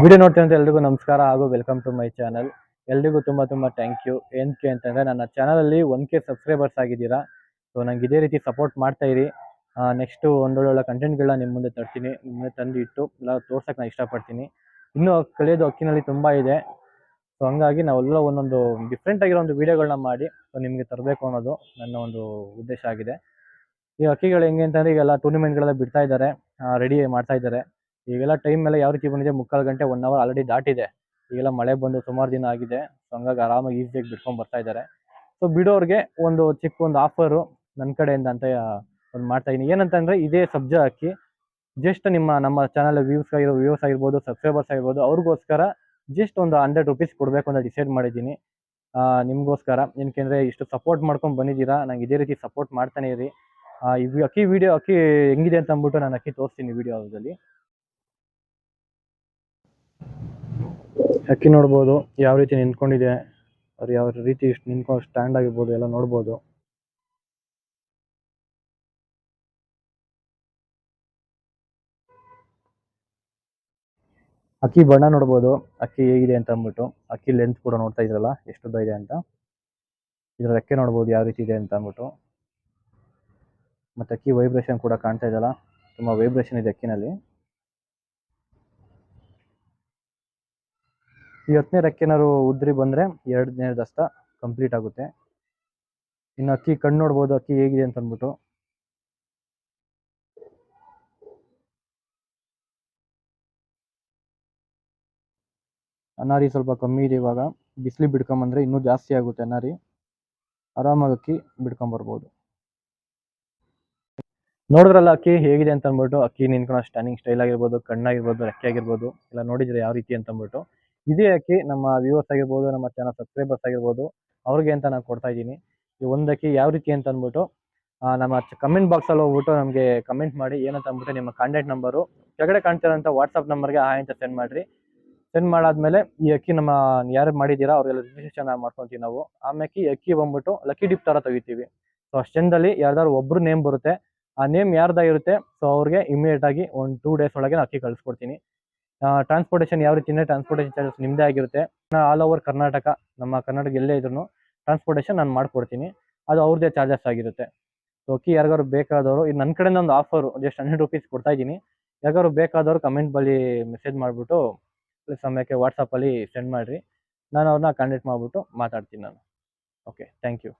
Video ನೋಡ್ತೀನಿ ಎಲ್ರಿಗೂ ನಮಸ್ಕಾರ ಹಾಗೂ ವೆಲ್ಕಮ್ ಟು ಮೈ ಚಾನಲ್. ಎಲ್ರಿಗೂ ತುಂಬ ಥ್ಯಾಂಕ್ ಯು. ಏನಕ್ಕೆ ಅಂತಂದರೆ ನನ್ನ ಚಾನಲಲ್ಲಿ 1K ಸಬ್ಸ್ಕ್ರೈಬರ್ಸ್ ಆಗಿದ್ದೀರಾ. ಸೊ ನಂಗೆ ಇದೇ ರೀತಿ ಸಪೋರ್ಟ್ ಮಾಡ್ತಾ ಇರಿ. ನೆಕ್ಸ್ಟು ಒಳ್ಳೊಳ್ಳೆ ಕಂಟೆಂಟ್ಗಳನ್ನ ನಿಮ್ಮ ಮುಂದೆ ತರ್ತೀನಿ, ನಿಮ್ಮ ಮುಂದೆ ತಂದು ಇಟ್ಟು ಎಲ್ಲ ತೋರ್ಸೋಕ್ಕೆ ನಾನು ಇಷ್ಟಪಡ್ತೀನಿ. ಇನ್ನೂ ಕಲಿಯೋದು ಅಕ್ಕಿನಲ್ಲಿ ತುಂಬ ಇದೆ. ಸೊ ಹಂಗಾಗಿ ನಾವೆಲ್ಲ ಒಂದೊಂದು ಡಿಫ್ರೆಂಟ್ ಆಗಿರೋ ಒಂದು ವೀಡಿಯೋಗಳನ್ನ ಮಾಡಿ ಸೊ ನಿಮಗೆ ತರಬೇಕು ಅನ್ನೋದು ನನ್ನ ಒಂದು ಉದ್ದೇಶ ಆಗಿದೆ. ಈ ಅಕ್ಕಿಗಳು ಹೆಂಗೆ ಅಂತಂದರೆ ಈಗೆಲ್ಲ ಟೂರ್ನಿಮೆಂಟ್ಗಳೆಲ್ಲ ಬಿಡ್ತಾ ಇದ್ದಾರೆ, ರೆಡಿ ಮಾಡ್ತಾ ಇದ್ದಾರೆ. ಈಗೆಲ್ಲ ಟೈಮ್ ಎಲ್ಲ ಯಾವ ರೀತಿ ಬಂದಿದೆ, 3/4 ಗಂಟೆ 1 ಅವರ್ ಆಲ್ರೆಡಿ ದಾಟಿದೆ. ಈಗೆಲ್ಲ ಮಳೆ ಬಂದು ಸುಮಾರು ದಿನ ಆಗಿದೆ. ಸೊ ಹಂಗಾಗಿ ಆರಾಮಾಗಿ ಈಸಿಯಾಗಿ ಬಿಟ್ಕೊಂಡು ಬರ್ತಾ ಇದ್ದಾರೆ. ಸೊ ಬಿಡೋರಿಗೆ ಒಂದು ಚಿಕ್ಕ ಒಂದು ಆಫರು ನನ್ನ ಕಡೆಯಿಂದ ಅಂತ ಒಂದು ಮಾಡ್ತಾ ಇದ್ದೀನಿ. ಏನಂತಂದರೆ ಇದೇ ಸಬ್ಜಾ ಅಕ್ಕಿ ಜಸ್ಟ್ ನಮ್ಮ ಚಾನಲ್ ವ್ಯೂಸ್ ಆಗಿರ್ಬೋದು, ಸಬ್ಸ್ಕ್ರೈಬರ್ಸ್ ಆಗಿರ್ಬೋದು, ಅವ್ರಿಗೋಸ್ಕರ ಜಸ್ಟ್ ಒಂದು 100 ರುಪೀಸ್ ಕೊಡಬೇಕು ಅಂತ ಡಿಸೈಡ್ ಮಾಡಿದ್ದೀನಿ. ನಿಮಗೋಸ್ಕರ. ಏನಕ್ಕೆಂದರೆ ಇಷ್ಟು ಸಪೋರ್ಟ್ ಮಾಡ್ಕೊಂಡು ಬಂದಿದ್ದೀರಾ, ನಂಗೆ ಇದೇ ರೀತಿ ಸಪೋರ್ಟ್ ಮಾಡ್ತಾನೆ ಇರಿ. ಈ ಅಕ್ಕಿ ಹೆಂಗಿದೆ ಅಂತ ಅಂದ್ಬಿಟ್ಟು ನಾನು ಅಕ್ಕಿ ತೋರಿಸ್ತೀನಿ ವಿಡಿಯೋದಲ್ಲಿ. ಅಕ್ಕಿ ನೋಡ್ಬೋದು ಯಾವ ರೀತಿ ನಿಂತ್ಕೊಂಡಿದೆ, ಅವ್ರು ಯಾವ ರೀತಿ ಇಷ್ಟು ನಿಂತ್ಕೊಂಡು ಸ್ಟ್ಯಾಂಡ್ ಆಗಿರ್ಬೋದು ಎಲ್ಲ ನೋಡ್ಬೋದು. ಅಕ್ಕಿ ಬಣ್ಣ ನೋಡ್ಬೋದು, ಅಕ್ಕಿ ಹೇಗಿದೆ ಅಂತ ಅಂದ್ಬಿಟ್ಟು. ಅಕ್ಕಿ ಲೆಂತ್ ಕೂಡ ನೋಡ್ತಾ ಇದ್ರಲ್ಲ ಎಷ್ಟು ಇದೆ ಅಂತ. ಇದ್ರ ರೆಕ್ಕೆ ನೋಡ್ಬೋದು ಯಾವ ರೀತಿ ಇದೆ ಅಂತ ಅಂದ್ಬಿಟ್ಟು. ಮತ್ತು ಅಕ್ಕಿ ವೈಬ್ರೇಷನ್ ಕೂಡ ಕಾಣ್ತಾ ಇದೆಯಲ್ಲ, ತುಂಬ ವೈಬ್ರೇಷನ್ ಇದೆ ಅಕ್ಕಿನಲ್ಲಿ. ಈ 10ನೇ ರೆಕ್ಕೆನಾರು ಉದ್ರಿ ಬಂದರೆ 2ನೇ ದಸ್ತ ಕಂಪ್ಲೀಟ್ ಆಗುತ್ತೆ. ಇನ್ನು ಅಕ್ಕಿ ಕಣ್ಣು ನೋಡ್ಬೋದು ಅಕ್ಕಿ ಹೇಗಿದೆ ಅಂತ ಅಂದ್ಬಿಟ್ಟು. ಅನಾರಿ ಸ್ವಲ್ಪ ಕಮ್ಮಿ ಇದೆ ಇವಾಗ. ಬಿಸಿಲು ಬಿಡ್ಕೊಂಬಂದ್ರೆ ಇನ್ನೂ ಜಾಸ್ತಿ ಆಗುತ್ತೆ ಅನಾರಿ. ಆರಾಮಾಗಿ ಅಕ್ಕಿ ಬಿಡ್ಕೊಂಬರ್ಬೋದು. ನೋಡಿದ್ರಲ್ಲ ಅಕ್ಕಿ ಹೇಗಿದೆ ಅಂತ ಅಂದ್ಬಿಟ್ಟು. ಅಕ್ಕಿ ನಿಂತ್ಕೊಳ್ಳೋ ಸ್ಟ್ಯಾಂಡಿಂಗ್ ಸ್ಟೈಲ್ ಆಗಿರ್ಬೋದು, ಕಣ್ಣಾಗಿರ್ಬೋದು, ರೆಕ್ಕೆ ಆಗಿರ್ಬೋದು ಎಲ್ಲ ನೋಡಿದ್ರೆ ಯಾವ ರೀತಿ ಅಂತ ಅಂದ್ಬಿಟ್ಟು. ಇದೇ ಅಕ್ಕಿ ನಮ್ಮ ವ್ಯೂವರ್ಸ್ ಆಗಿರ್ಬೋದು, ನಮ್ಮ ಚಾನಲ್ ಸಬ್ಸ್ಕ್ರೈಬರ್ಸ್ ಆಗಿರ್ಬೋದು, ಅವ್ರಿಗೆ ಅಂತ ನಾನು ಕೊಡ್ತಾ ಇದ್ದೀನಿ. ಈ ಒಂದು ಅಕ್ಕಿ ಯಾವ ರೀತಿ ಅಂತ ಅಂದ್ಬಿಟ್ಟು ನಮ್ಮ ಕಮೆಂಟ್ ಬಾಕ್ಸಲ್ಲಿ ಹೋಗ್ಬಿಟ್ಟು ನಮಗೆ ಕಮೆಂಟ್ ಮಾಡಿ. ಏನಂತ ಅಂದ್ಬಿಟ್ಟು ನಿಮ್ಮ ಕಾಂಟ್ಯಾಕ್ಟ್ ನಂಬರು ಕೆಳಗಡೆ ಕಾಣ್ತಿರೋಂಥ ವಾಟ್ಸಪ್ ನಂಬರ್ಗೆ ಹಾಯ್ ಅಂತ ಸೆಂಡ್ ಮಾಡಿರಿ. ಸೆಂಡ್ ಮಾಡಾದ್ಮೇಲೆ ಈ ಅಕ್ಕಿ ನಮ್ಮ ಯಾರು ಮಾಡಿದ್ದೀರಾ ಅವ್ರಿಗೆಲ್ಲ ರಿಜಿಸ್ಟ್ರೇಷನ್ ಮಾಡ್ಕೊತೀವಿ ನಾವು. ಆಮೇಲೆ ಈ ಅಕ್ಕಿ ಬಂದ್ಬಿಟ್ಟು ಲಕ್ಕಿ ಡಿಪ್ ಥರ ತೆಗಿತೀವಿ. ಸೊ ಅಷ್ಟೆಂದಲ್ಲಿ ಯಾರ್ದಾದ್ರು ಒಬ್ರು ನೇಮ್ ಬರುತ್ತೆ. ಆ ನೇಮ್ ಯಾರ್ದಾಗಿರುತ್ತೆ ಸೊ ಅವ್ರಿಗೆ ಇಮಿಡಿಯೇಟ್ ಆಗಿ ಒಂದು 2 ಡೇಸ್ ಒಳಗೆ ಅಕ್ಕಿ ಕಳಿಸ್ಕೊಡ್ತೀನಿ. ಟ್ರಾನ್ಸ್ಪೋರ್ಟೇಷನ್ ಯಾವ ರೀತಿ ಟ್ರಾನ್ಸ್ಪೋರ್ಟೇಷನ್ ಚಾರ್ಜಸ್ ನಿಮ್ಮದೇ ಆಗಿರುತ್ತೆ. ಆಲ್ ಓವರ್ ಕರ್ನಾಟಕ, ನಮ್ಮ ಕರ್ನಾಟಕ ಎಲ್ಲೇ ಇದ್ರೂ ಟ್ರಾನ್ಸ್ಪೋರ್ಟೇಷನ್ ನಾನು ಮಾಡಿಕೊಡ್ತೀನಿ. ಅದು ಅವ್ರದ್ದೇ ಚಾರ್ಜಸ್ ಆಗಿರುತ್ತೆ. ಸೊ ಅಕ್ಕಿ ಯಾರಿಗಾರು ಬೇಕಾದವರು, ಇದು ನನ್ನ ಕಡೆಯಿಂದ ಒಂದು ಆಫರು ಜಸ್ಟ್ 100 ರುಪೀಸ್ ಕೊಡ್ತಾ ಇದ್ದೀನಿ. ಯಾರಿಗಾರು ಬೇಕಾದವರು ಕಮೆಂಟ್ ಬಳಿ ಮೆಸೇಜ್ ಮಾಡಿಬಿಟ್ಟು ಸಮಯಕ್ಕೆ ವಾಟ್ಸಪ್ಪಲ್ಲಿ ಸೆಂಡ್ ಮಾಡಿರಿ. ನಾನು ಅವ್ರನ್ನ ಕಾಂಟ್ಯಾಕ್ಟ್ ಮಾಡಿಬಿಟ್ಟು ಮಾತಾಡ್ತೀನಿ ನಾನು. Okay, thank you.